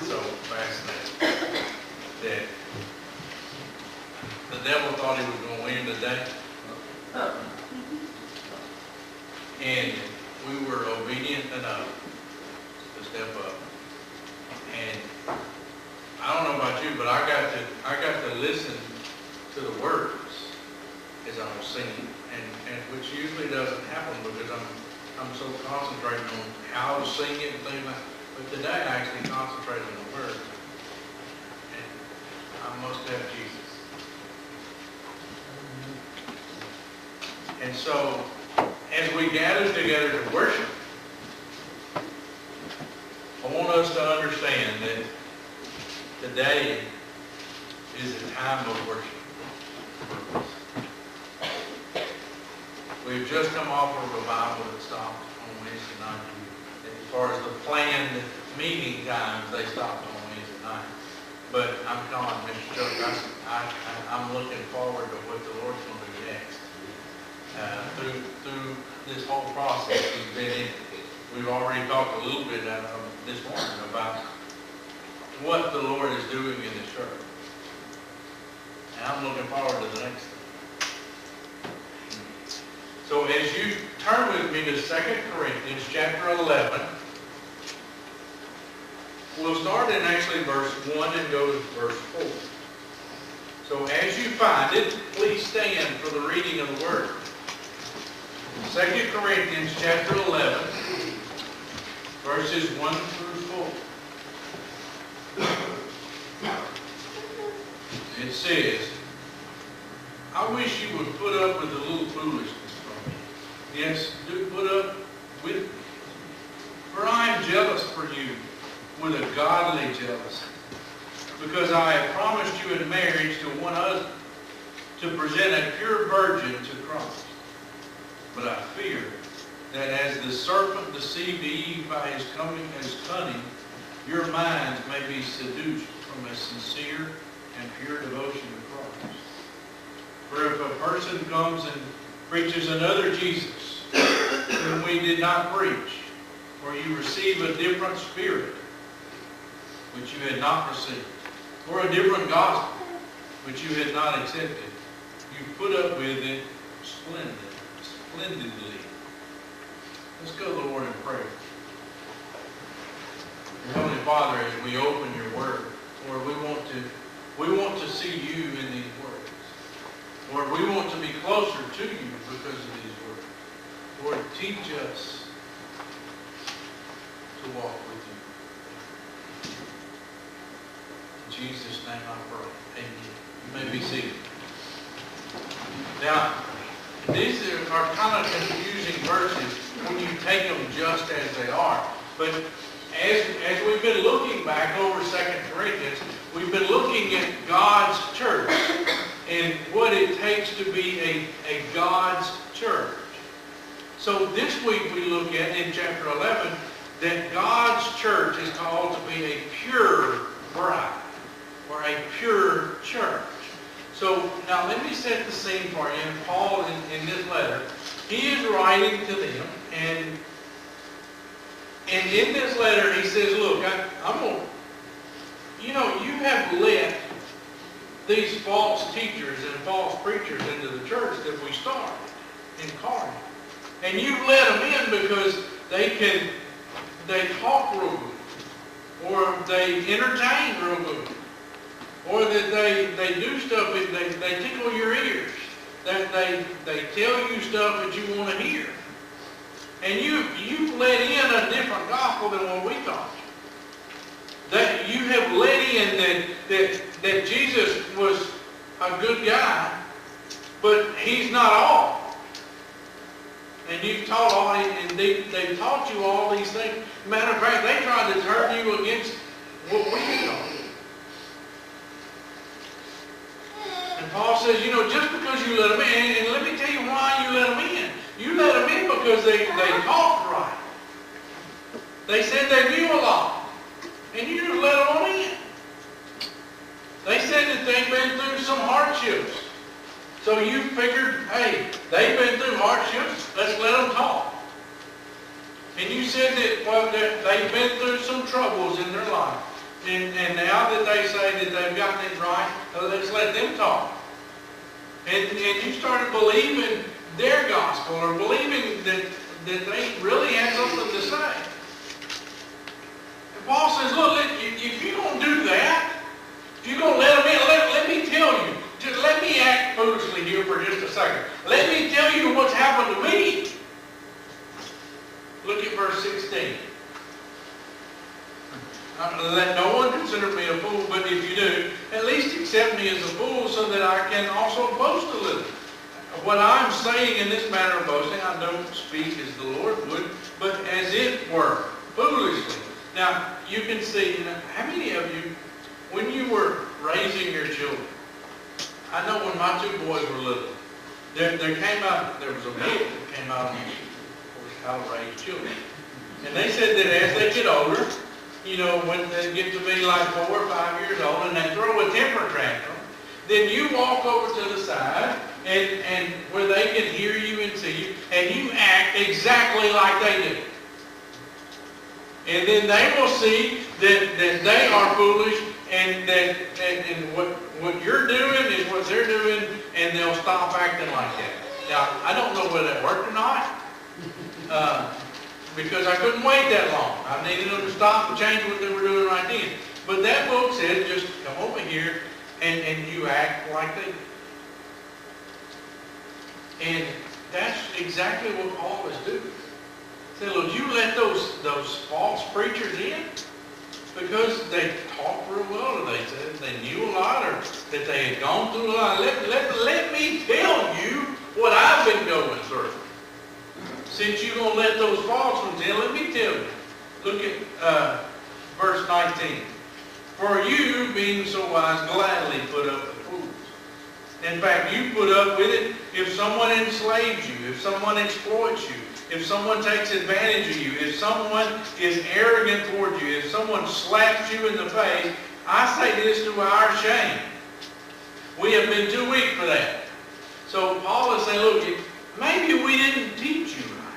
so fascinating that the devil thought he was going to win today. And we were obedient enough to step up. And I don't know about you, but I got to listen to the words as I was singing, and which usually doesn't happen because I'm so concentrating on how to sing it and things like that. But today I actually concentrated on the words. And I must have Jesus. And so, as we gather together to worship, I want us to understand that today is a time of worship. We've just come off of a revival that stopped on Wednesday night. As far as the planned meeting times, they stopped on Wednesday night. But I'm telling Mr. Chuck, I'm looking forward to what the Lord's going to do next. Through this whole process we've been in, we've already talked a little bit this morning about what the Lord is doing in the church. And I'm looking forward to the next thing. So as you turn with me to 2 Corinthians chapter 11, we'll start in actually verse 1 and go to verse 4. So as you find it, please stand for the reading of the word. 2 Corinthians chapter 11, verses 1 through 4. It says, I wish you would put up with a little foolishness from me. Yes, do put up with me. For I am jealous for you with a godly jealousy, because I have promised you in marriage to one husband, to present a pure virgin to Christ. But I fear that as the serpent deceived Eve by his cunning, your minds may be seduced from a sincere and pure devotion to Christ. For if a person comes and preaches another Jesus, whom we did not preach, or you receive a different spirit, which you had not received, or a different gospel, which you had not accepted, you put up with it splendidly. Let's go to the Lord in prayer. Heavenly Father, as we open your word, Lord, we want to see you in these words. Lord, we want to be closer to you because of these words. Lord, teach us to walk with you. In Jesus' name I pray. Amen. You may be seated. Now, these are kind of confusing verses when you take them just as they are. But as we've been looking back over 2 Corinthians, we've been looking at God's church and what it takes to be a God's church. So this week we look at in chapter 11 that God's church is called to be a pure bride or a pure church. So now let me set the scene for you. And Paul in this letter, he is writing to them, and in this letter he says, look, I'm going to, you have let these false teachers and false preachers into the church that we started in Corinth. And you've let them in because they talk real good, or they entertain real good, or that they do stuff, they tickle your ears, that they tell you stuff that you want to hear. And you've let in a different gospel than what we taught you. That you have let in that Jesus was a good guy, but he's not all. And you've taught all, and they've taught you all these things. Matter of fact, they tried to turn you against what we taught. And Paul says, just because you let them in, and let me tell you why you let them in. You let them in because they talked right. They said they knew a lot. And you just let them on in. They said that they've been through some hardships. So you figured, hey, they've been through hardships, let's let them talk. And you said that, they've been through some troubles in their life. and now that they say that they've gotten it right, let's let them talk. And you started believing their gospel, or believing that they really had something to say. And Paul says, look, if you're going to do that, if you're going to let them in, let me tell you, just let me act foolishly here for just a second. Let me tell you what's happened to me. Look at verse 16. Let no one consider me a fool, but if you do, at least accept me as a fool, so that I can also boast a little. What I'm saying in this matter of boasting, I don't speak as the Lord would, but as it were, foolishly. Now, you can see, how many of you, when you were raising your children, I know when my two boys were little, there was a book that came out on how to raise children. And they said that as they get older, when they get to be like 4 or 5 years old and they throw a temper tantrum, then you walk over to the side and where they can hear you and see you, and you act exactly like they do. And then they will see that they are foolish, and what you're doing is what they're doing, and they'll stop acting like that. Now, I don't know whether that worked or not, because I couldn't wait that long. I needed them to stop and change what they were doing right then. But that book said, just come over here and you act like they do. And that's exactly what Paul is doing. He said, look, you let those false preachers in because they talked real well, or they said they knew a lot, or that they had gone through a lot. Let me tell you what I've been going through. Since you're going to let those false ones in, let me tell you. Look at verse 19. For you, being so wise, gladly put up with fools. In fact, you put up with it if someone enslaves you, if someone exploits you, if someone takes advantage of you, if someone is arrogant toward you, if someone slaps you in the face. I say this to our shame. We have been too weak for that. So Paul is saying, look, maybe we didn't teach you right.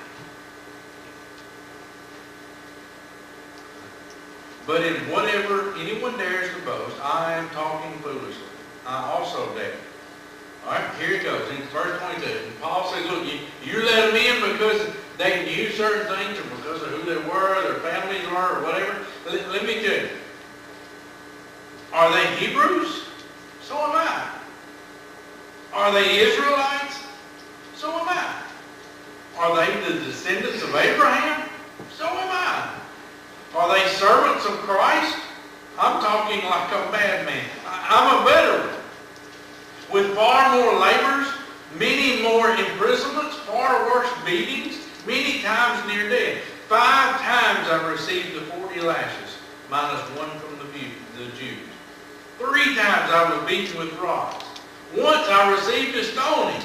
But in whatever anyone dares to boast, I am talking foolishly. I also dare. All right, here it goes. In verse 22. And Paul says, look, you let them in because they knew certain things, or because of who they were, their families were, or whatever. Let me tell you. Are they Hebrews? So am I. Are they Israelites? So am I. Are they the descendants of Abraham? So am I. Are they servants of Christ? I'm talking like a madman. I'm a veteran. With far more labors, many more imprisonments, far worse beatings, many times near death. 5 times I received the 40 lashes, minus 1 from the Jews. 3 times I was beaten with rods. Once I received a stoning.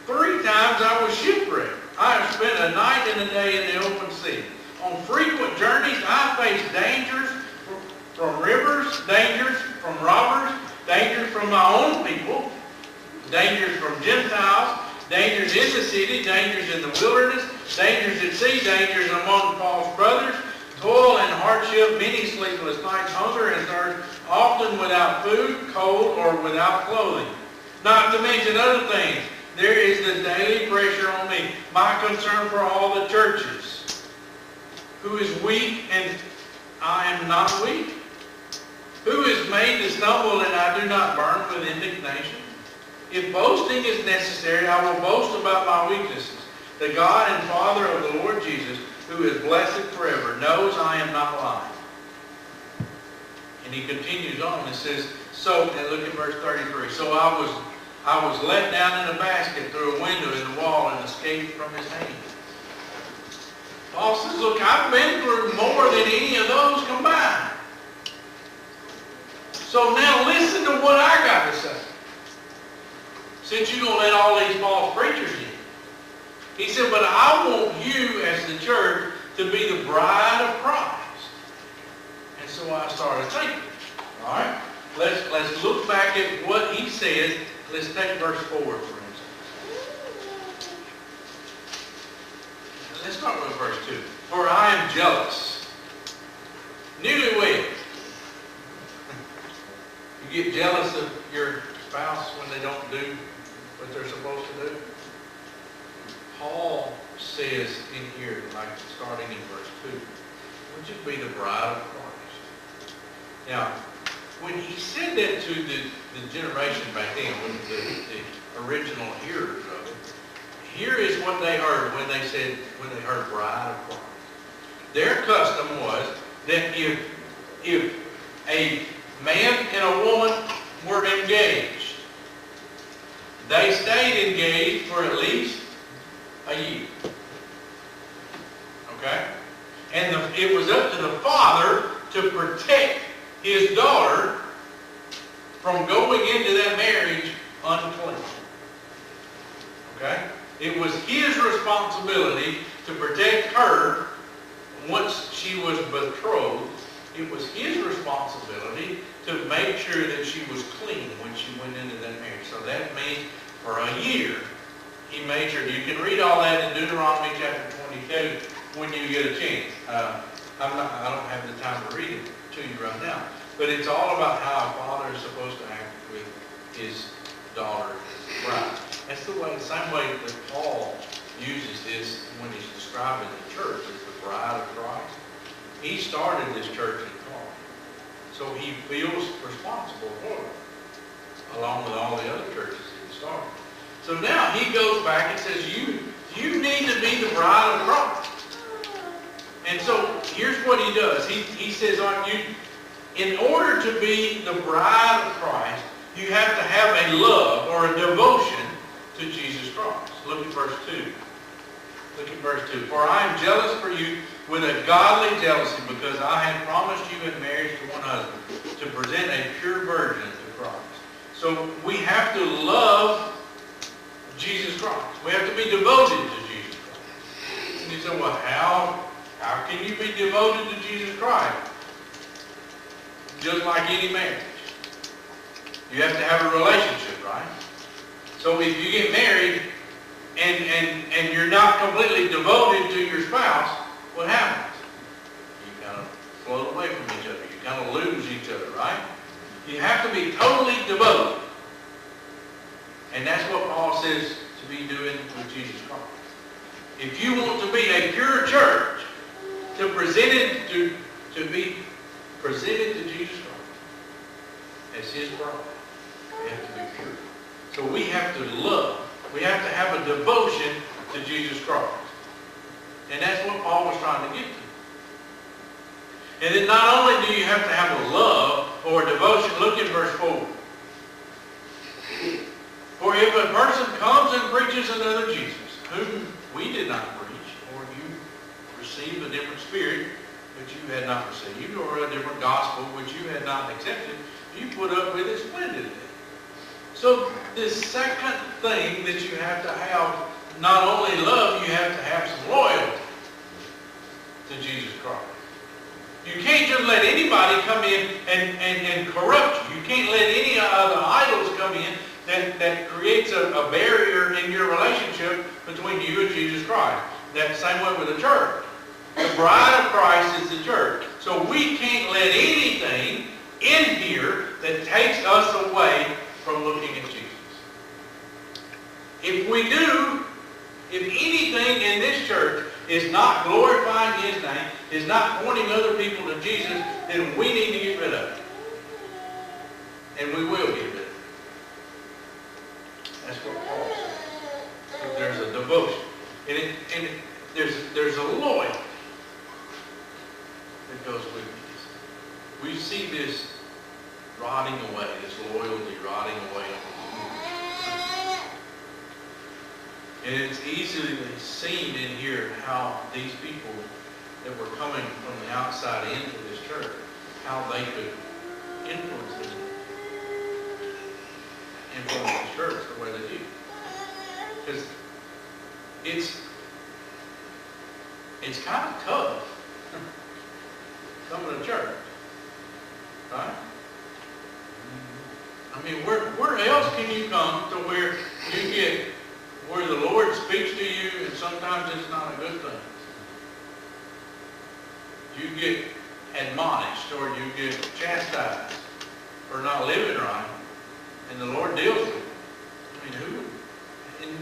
3 times I was shipwrecked. I have spent a night and a day in the open sea. On frequent journeys, I faced dangers from rivers, dangers from robbers, dangers from my own people, dangers from Gentiles, dangers in the city, dangers in the wilderness, dangers at sea, dangers among false brothers, toil and hardship, many sleepless nights, hunger and thirst, often without food, cold, or without clothing. Not to mention other things. There is the daily pressure on me, my concern for all the churches. Who is weak and I am not weak? Who is made to stumble and I do not burn with indignation? If boasting is necessary, I will boast about my weaknesses. The God and Father of the Lord Jesus, who is blessed forever, knows I am not lying. And he continues on and says, and look at verse 33. So I was let down in a basket through a window in the wall and escaped from his hand. Paul says, look, I've been through more than any of those combined. So now listen to what I got to say. Since you're going to let all these false preachers in. He said, but I want you as the church to be the bride of Christ. And so I started thinking. All right? Let's look back at what he said. Let's take verse 4, for instance. Let's start with verse 2. For I am jealous, newlywed, get jealous of your spouse when they don't do what they're supposed to do? Paul says in here, like starting in verse 2, would you be the bride of Christ? Now, when he said that to the generation back then, the original hearers of it, here is what they heard when they heard bride of Christ. Their custom was that if a man and a woman were engaged, they stayed engaged for at least a year. Okay? And it was up to the father to protect his daughter from going into that marriage unclean. Okay? It was his responsibility to protect her once she was betrothed. It was his responsibility to make sure that she was clean when she went into that marriage. So that means for a year, he made sure. You can read all that in Deuteronomy chapter 22 when you get a chance. I don't have the time to read it to you right now. But it's all about how a father is supposed to act with his daughter as a bride. That's the same way that Paul uses this when he's describing the church as the bride of Christ. He started this church in Corinth. So he feels responsible for it, along with all the other churches he started. So now he goes back and says, you need to be the bride of Christ. And so here's what he does. He says, in order to be the bride of Christ, you have to have a love or a devotion to Jesus Christ. Look at verse 2. Look at verse 2. For I am jealous for you with a godly jealousy, because I have promised you in marriage to one husband, to present a pure virgin to Christ. So we have to love Jesus Christ. We have to be devoted to Jesus Christ. And you say, well, how can you be devoted to Jesus Christ? Just like any marriage. You have to have a relationship, right? So if you get married and you're not completely devoted to your spouse, what happens? You kind of float away from each other. You kind of lose each other, right? You have to be totally devoted. And that's what Paul says to be doing with Jesus Christ. If you want to be a pure church, to be presented to Jesus Christ as his bride, we have to be pure. So we have to love. We have to have a devotion to Jesus Christ. And that's what Paul was trying to get to. And then not only do you have to have a love or a devotion, look at verse 4. For if a person comes and preaches another Jesus, whom we did not preach, or you receive a different spirit which you had not received, or a different gospel which you had not accepted, you put up with it splendidly. So this second thing that you have to have, not only love, you have to have some loyalty to Jesus Christ. You can't just let anybody come in and corrupt you. You can't let any of the idols come in that creates a barrier in your relationship between you and Jesus Christ. That's the same way with the church. The bride of Christ is the church. So we can't let anything in here that takes us away from looking at Jesus. If we do, if anything in this church is not glorifying his name, is not pointing other people to Jesus, then we need to get rid of it. And we will get rid of it. That's what Paul says. But there's a devotion. And there's a loyalty that goes with this. We see this rotting away, this loyalty rotting away. And it's easily seen in here how these people that were coming from the outside into this church, how they could influence the church the way they do. Because it's kind of tough coming to church. Right? I mean, where else can you come to where you get, where the Lord speaks to you and sometimes it's not a good thing? You get admonished or you get chastised. or not living right, and the Lord deals with it. I mean, who would?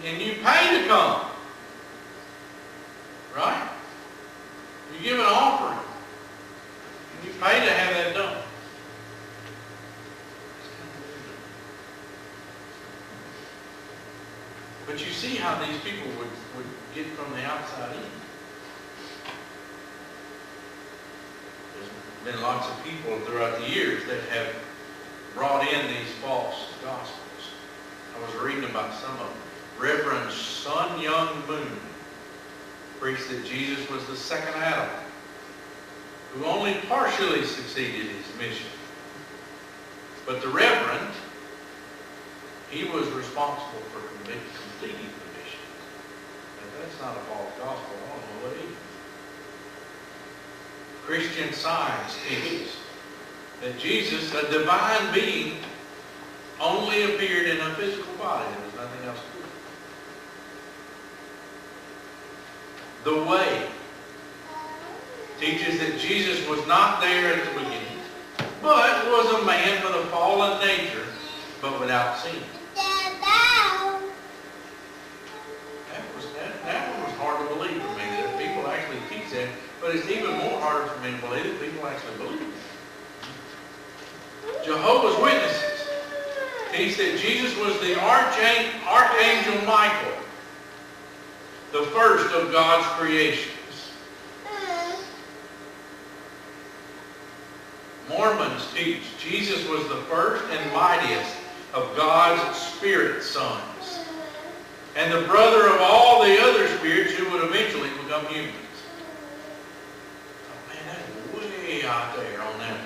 And you pay to come. Right? You give an offering. And you pay to have that done. But you see how these people would get from the outside in. There's been lots of people throughout the years that have brought in these false gospels. I was reading about some of them. Reverend Sun Young Moon preached that Jesus was the second Adam, who only partially succeeded his mission. But the Reverend, he was responsible for completing the mission. Now, that's not a false gospel. I don't know what it is. Christian Science teaches that Jesus, a divine being, only appeared in a physical body. There was nothing else to it. The Way teaches that Jesus was not there at the beginning, but was a man with a fallen nature, but without sin. That one was hard to believe for me, that people actually teach that, but it's even more harder for me to believe that people actually believe it. Jehovah's Witnesses teach that Jesus was the Archangel Michael, the first of God's creations. Mormons teach Jesus was the first and mightiest of God's spirit sons, and the brother of all the other spirits who would eventually become humans. Oh man, that's way out there on that.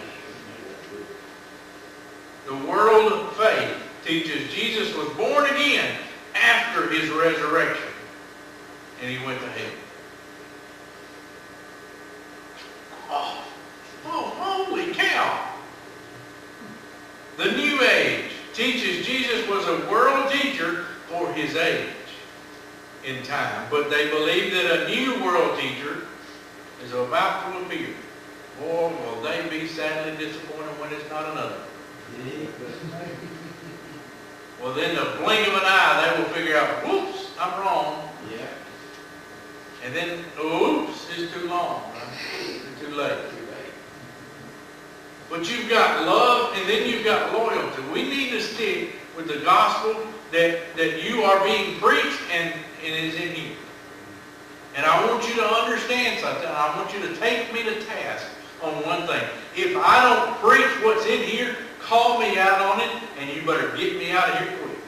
The world of faith teaches Jesus was born again after his resurrection, and he went to heaven. Oh, holy cow! The New Age teaches Jesus was a world teacher for his age in time, but they believe that a new world teacher is about to appear. Boy, will they be sadly disappointed when it's not another. Well, then the blink of an eye, they will figure out, whoops, I'm wrong. Yeah. And then, oops, it's too long. Right? It's too late. But you've got love, and then you've got loyalty. We need to stick with the gospel that you are being preached and is in you. And I want you to understand something. I want you to take me to task on one thing. If I don't preach what's in here, call me out on it, and you better get me out of here quick.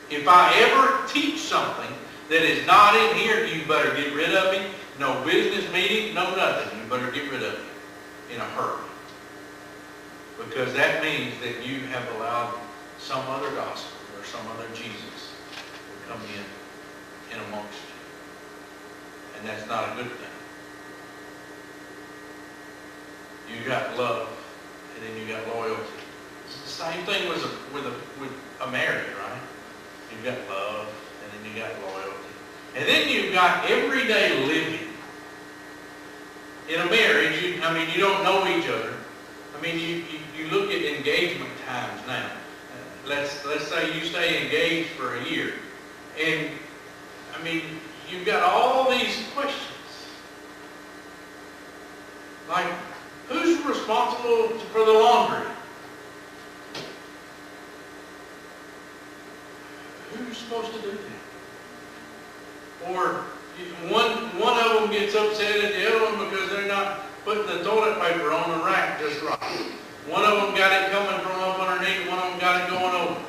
If I ever teach something that is not in here, you better get rid of me. No business meeting, no nothing. You better get rid of it in a hurry. Because that means that you have allowed some other gospel or some other Jesus to come in amongst you. And that's not a good thing. You got love, and then you got loyalty. It's the same thing with a marriage, right? You've got love, and then you got loyalty. And then you've got everyday living. In a marriage, you don't know each other. I mean, you look at engagement times now. Let's say you stay engaged for a year. And, I mean, you've got all these questions. Like, who's responsible for the laundry? Who's supposed to do that? Or one of them gets upset at the other one because they're not putting the toilet paper on the rack just right. One of them got it coming from up underneath, one of them got it going over.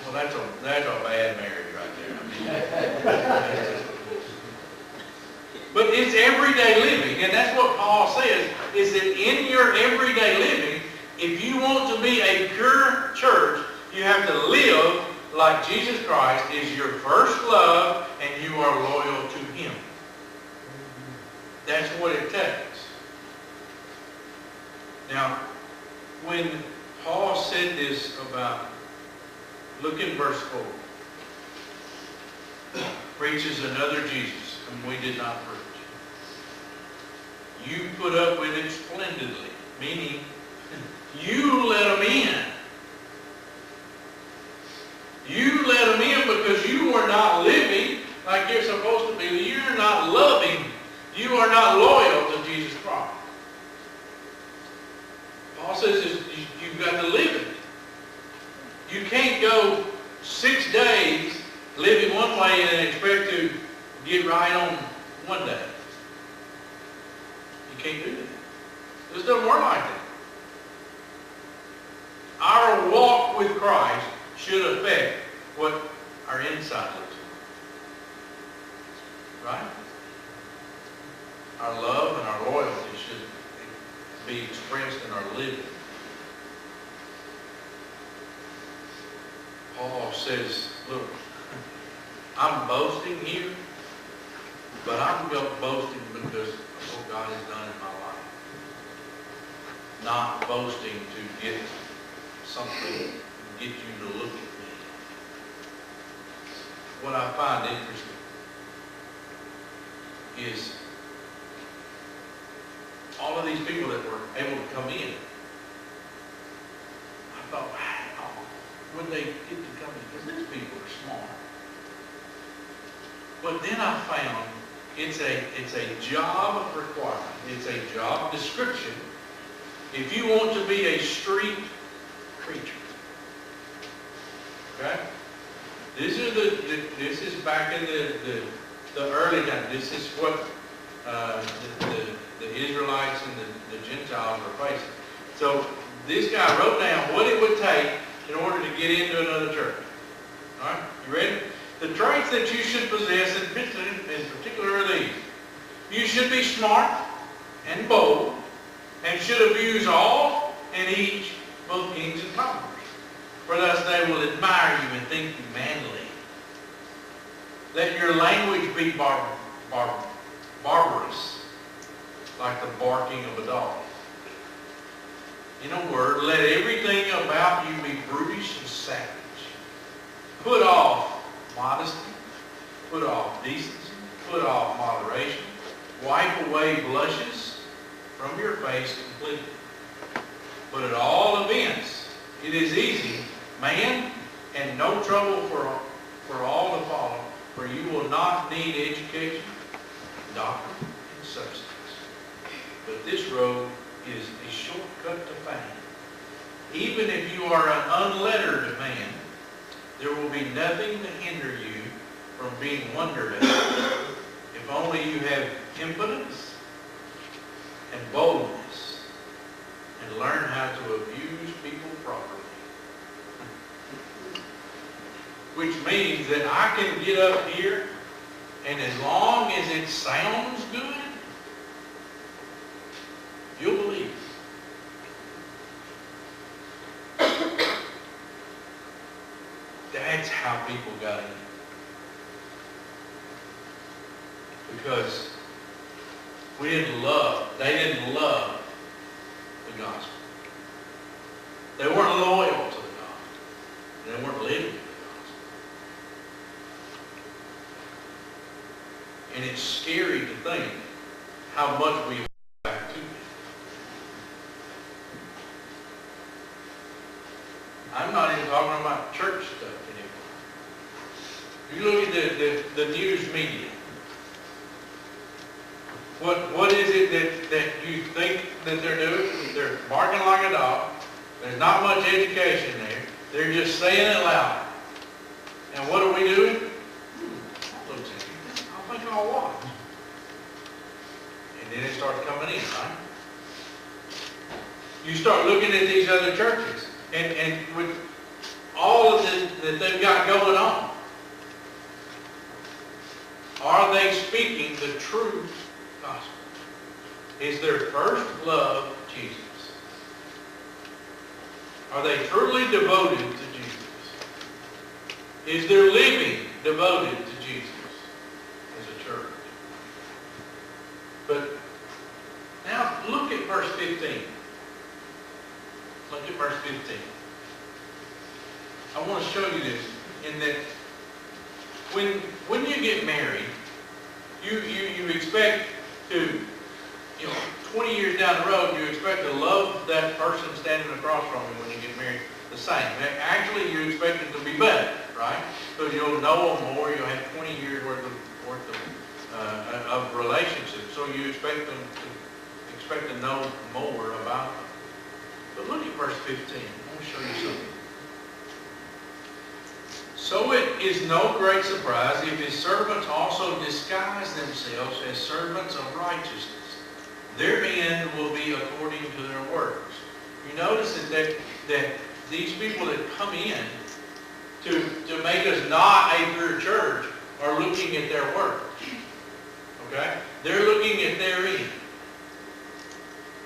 Well, that's a bad marriage right there. But it's everyday living, and that's what Paul says, is that in your everyday living, if you want to be a pure church, you have to live like Jesus Christ is your first love, and you are loyal to him. That's what it takes. Now, when Paul said this about, look in verse 4, preaches another Jesus whom we did not preach. you put up with it splendidly. Meaning, you let them in. You let them in because you are not living like you're supposed to be. You're not loving. You are not loyal to Jesus Christ. Paul says you've got to live it. You can't go 6 days living one way and expect to get right on one day. You can't do that. This doesn't work like that. Our walk with Christ should affect what our inside looks like. Right? Our love and our loyalty should be expressed in our living. Paul says, look, I'm boasting here, but I'm boasting because of what God has done in my life. Not boasting to get something, get you to look at me. What I find interesting is all of these people that were able to come in. I thought, wow, when they get to come in, because these people are smart. But then I found it's a job requirement. It's a job description. If you want to be a street preacher, okay? This is back in the early times. This is what the Israelites and the Gentiles were facing. So this guy wrote down what it would take in order to get into another church. All right, you ready? The traits that you should possess in particular are these. You should be smart and bold, and should abuse all and each, both kings and conquerors. For thus they will admire you and think you manly. Let your language be barbarous, like the barking of a dog. In a word, let everything about you be brutish and savage. Put off modesty, put off decency, put off moderation. Wipe away blushes from your face completely. But at all events, it is easy, man, and no trouble for all to follow, for you will not need education, doctrine, and substance. But this road is a shortcut to fame. Even if you are an unlettered man, there will be nothing to hinder you from being wondered at, if only you have impotence and boldness and learn how to abuse people properly. Which means that I can get up here, and as long as it sounds good, you'll believe it. That's how people got in. Because they didn't love the gospel. They weren't loyal to the gospel. They weren't living the gospel. And it's scary to think how much we back to it. I'm not even talking about church stuff anymore. You look at the news media. What is it that you think that they're doing? They're barking like a dog. There's not much education there. They're just saying it loud. And what are we doing? Looks at you. I think I'll watch. And then it starts coming in, right? You start looking at these other churches, and with all of that they've got going on, are they speaking the true gospel? Is their first love Jesus? Are they truly devoted to Jesus? Is their living devoted to Jesus as a church? But now look at verse 15. Look at verse 15. I want to show you this, in that when you get married, you expect to, 20 years down the road, you expect to love that person standing across from you when you get married the same. Actually, you expect it to be better, right? Because you'll know them more. You'll have 20 years worth of relationship. So you expect to know more about them. But look at verse 15. I want to show you something. So it is no great surprise if his servants also disguise themselves as servants of righteousness. Their end will be according to their works. You notice that these people that come in to make us not a pure church are looking at their works. Okay? They're looking at their end.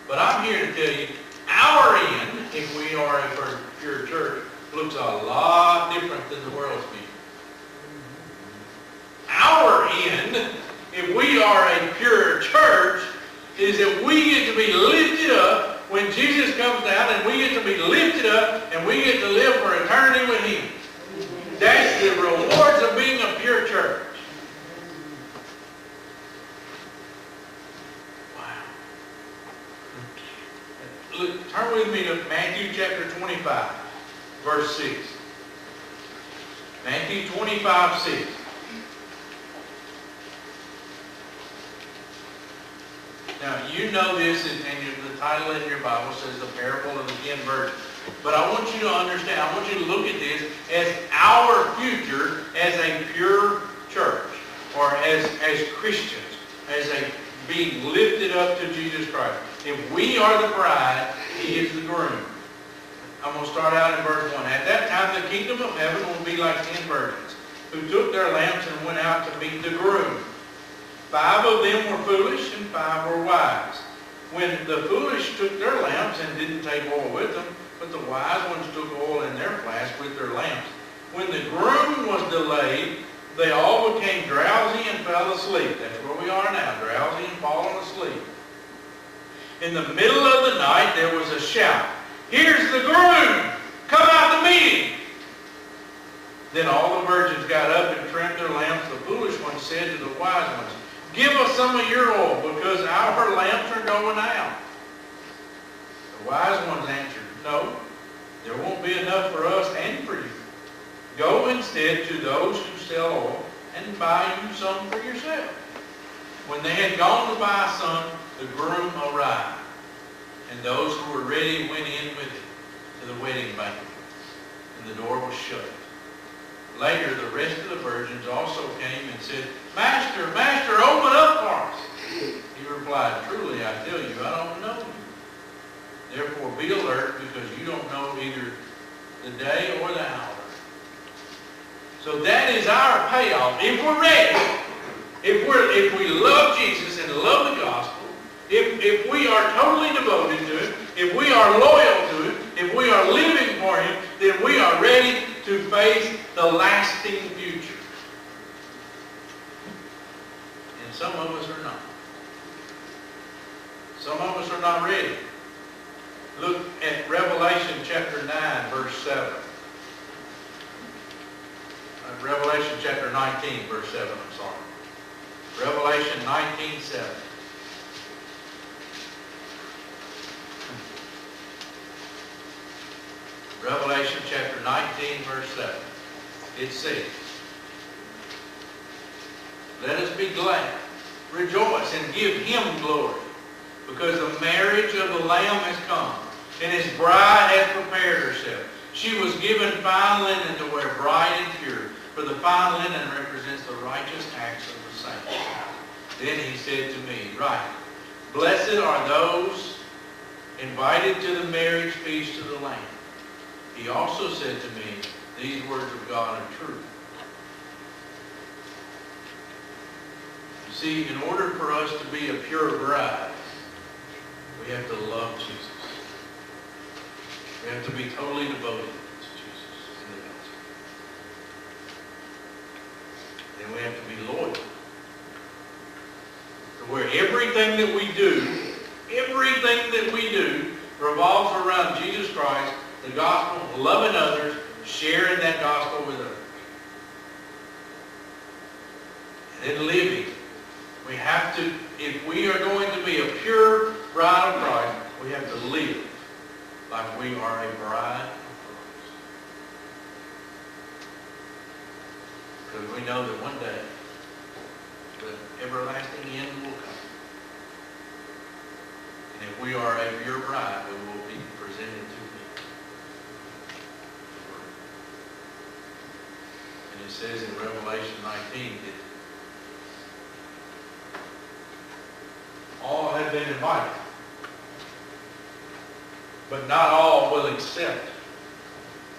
But I'm here to tell you, our end, if we are a pure church, looks a lot different than the world's view. Our end, if we are a pure church, is that we get to be lifted up when Jesus comes down, and we get to be lifted up and we get to live for eternity with Him. That's the rewards of being a pure church. Wow. Look, turn with me to Matthew chapter 25, verse 6. Matthew 25, 6. Now, you know this, and the title in your Bible says the parable of the 10 virgins. But I want you to understand, I want you to look at this as our future as a pure church, or as Christians, as a being lifted up to Jesus Christ. If we are the bride, He is the groom. I'm going to start out in verse 1. At that time, the kingdom of heaven will be like 10 virgins, who took their lamps and went out to meet the groom. 5 of them were foolish, and 5 were wise. When the foolish took their lamps and didn't take oil with them, but the wise ones took oil in their flasks with their lamps. When the groom was delayed, they all became drowsy and fell asleep. That's where we are now, drowsy and falling asleep. In the middle of the night, there was a shout, "Here's the groom! Come out to meet him!" Then all the virgins got up and trimmed their lamps. The foolish ones said to the wise ones, "Give us some of your oil, because our lamps are going out." The wise ones answered, "No, there won't be enough for us and for you. Go instead to those who sell oil and buy you some for yourself." When they had gone to buy some, the groom arrived, and those who were ready went in with him to the wedding banquet, and the door was shut. Later, the rest of the virgins also came and said, "Master, Master, open up for us." He replied, "Truly, I tell you, I don't know you. Therefore, be alert, because you don't know either the day or the hour." So that is our payoff. If we're ready, if we love Jesus and love the gospel, if we are totally devoted to Him, if we are loyal to Him, if we are living for Him, then we are ready to face the lasting future. And some of us are not. Some of us are not ready. Look at Revelation chapter 9, verse 7. Revelation chapter 19, verse 7, I'm sorry. Revelation 19, 7. Revelation chapter 19, verse 7. It says, "Let us be glad, rejoice, and give Him glory, because the marriage of the Lamb has come, and His bride hath prepared herself. She was given fine linen to wear, bright and pure, for the fine linen represents the righteous acts of the saints." Then He said to me, "Write, blessed are those invited to the marriage feast of the Lamb." He also said to me, "These words of God are true." You see, in order for us to be a pure bride, we have to love Jesus. We have to be totally devoted to Jesus in the gospel. Then we have to be loyal. To where everything that we do revolves around Jesus Christ, the gospel, loving others, sharing that gospel with others. And then living. We have to, if we are going to be a pure bride of Christ, we have to live like we are a bride of Christ. Because we know that one day the everlasting end will come. And if we are a pure bride, we will be presented to Him. And it says in Revelation 19 that all have been invited, but not all will accept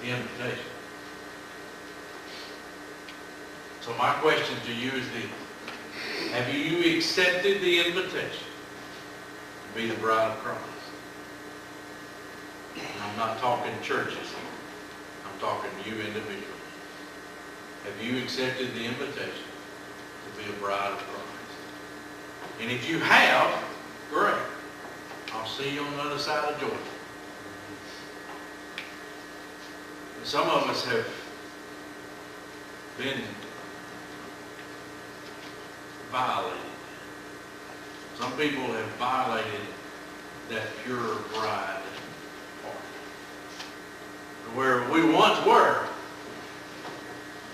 the invitation. So my question to you is this: have you accepted the invitation to be the bride of Christ? And I'm not talking churches here. I'm talking to you individually. Have you accepted the invitation to be a bride of Christ? And if you have, great. I'll see you on the other side of Jordan. And some of us have been violated. Some people have violated that pure bride part. Where we once were,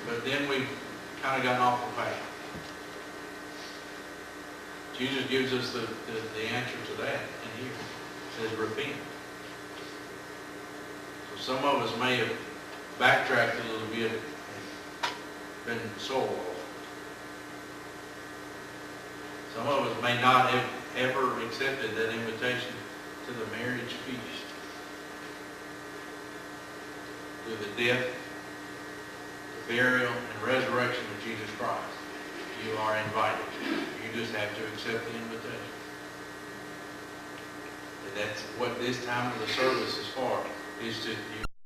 but then we've kind of gotten off the path. Jesus gives us the answer to that in here. It says repent. So some of us may have backtracked a little bit and been soiled. Some of us may not have ever accepted that invitation to the marriage feast. To the death, the burial, and resurrection of Jesus Christ. You are invited. You just have to accept the invitation. And that's what this time of the service is for, is to